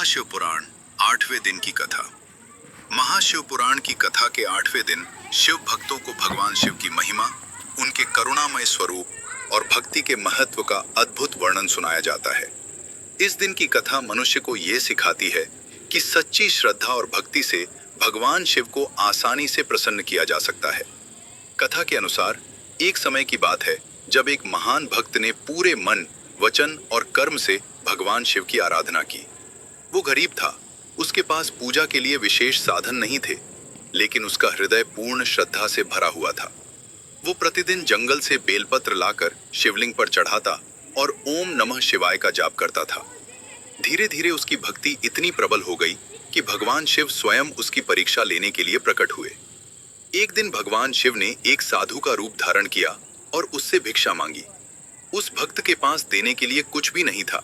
महाशिव पुराण 8वें दिन की कथा। महाशिव पुराण की कथा के 8वें दिन शिव भक्तों को भगवान शिव की महिमा, उनके करुणामय स्वरूप और भक्ति के महत्व का अद्भुत वर्णन सुनाया जाता है। इस दिन की कथा मनुष्य को ये सिखाती है कि सच्ची श्रद्धा और भक्ति से भगवान शिव को आसानी से प्रसन्न किया जा सकता है। कथा के अनुसार एक समय की बात है जब एक महान भक्त ने पूरे मन, वचन और कर्म से भगवान शिव की आराधना की। वो गरीब था, उसके पास पूजा के लिए विशेष साधन नहीं थे, लेकिन उसका हृदय पूर्ण श्रद्धा से भरा हुआ था। वो प्रतिदिन जंगल से बेलपत्र लाकर शिवलिंग पर चढ़ाता और ओम नमः शिवाय का जाप करता था। धीरे धीरे उसकी भक्ति इतनी प्रबल हो गई कि भगवान शिव स्वयं उसकी परीक्षा लेने के लिए प्रकट हुए। एक दिन भगवान शिव ने एक साधु का रूप धारण किया और उससे भिक्षा मांगी। उस भक्त के पास देने के लिए कुछ भी नहीं था,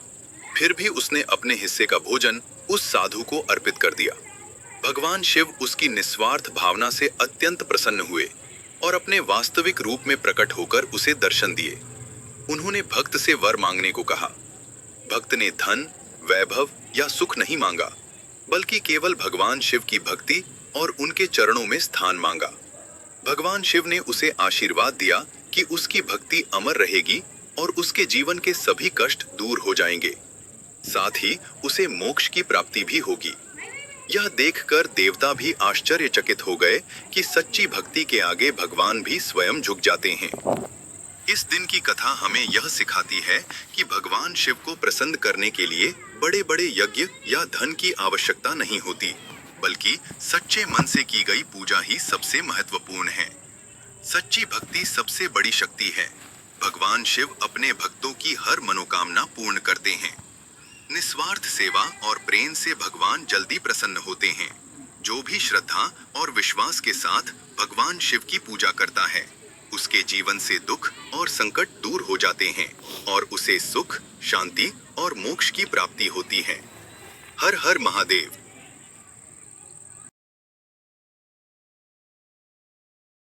फिर भी उसने अपने हिस्से का भोजन उस साधु को अर्पित कर दिया। भगवान शिव उसकी निस्वार्थ भावना से अत्यंत प्रसन्न हुए और अपने वास्तविक रूप में प्रकट होकर उसे दर्शन दिए। उन्होंने भक्त से वर मांगने को कहा। भक्त ने धन, वैभव या सुख नहीं मांगा, बल्कि केवल भगवान शिव की भक्ति और उनके चरणों में स्थान मांगा। भगवान शिव ने उसे आशीर्वाद दिया कि उसकी भक्ति अमर रहेगी और उसके जीवन के सभी कष्ट दूर हो जाएंगे। साथ ही उसे मोक्ष की प्राप्ति भी होगी। यह देखकर देवता भी आश्चर्यचकित हो गए कि सच्ची भक्ति के आगे भगवान भी स्वयं झुक जाते हैं। इस दिन की कथा हमें यह सिखाती है कि भगवान शिव को प्रसन्न करने के लिए बड़े बड़े यज्ञ या धन की आवश्यकता नहीं होती, बल्कि सच्चे मन से की गई पूजा ही सबसे महत्वपूर्ण है। सच्ची भक्ति सबसे बड़ी शक्ति है। भगवान शिव अपने भक्तों की हर मनोकामना पूर्ण करते हैं। निस्वार्थ सेवा और प्रेम से भगवान जल्दी प्रसन्न होते हैं। जो भी श्रद्धा और विश्वास के साथ भगवान शिव की पूजा करता है, उसके जीवन से दुख और संकट दूर हो जाते हैं और उसे सुख, शांति और मोक्ष की प्राप्ति होती है। हर हर महादेव।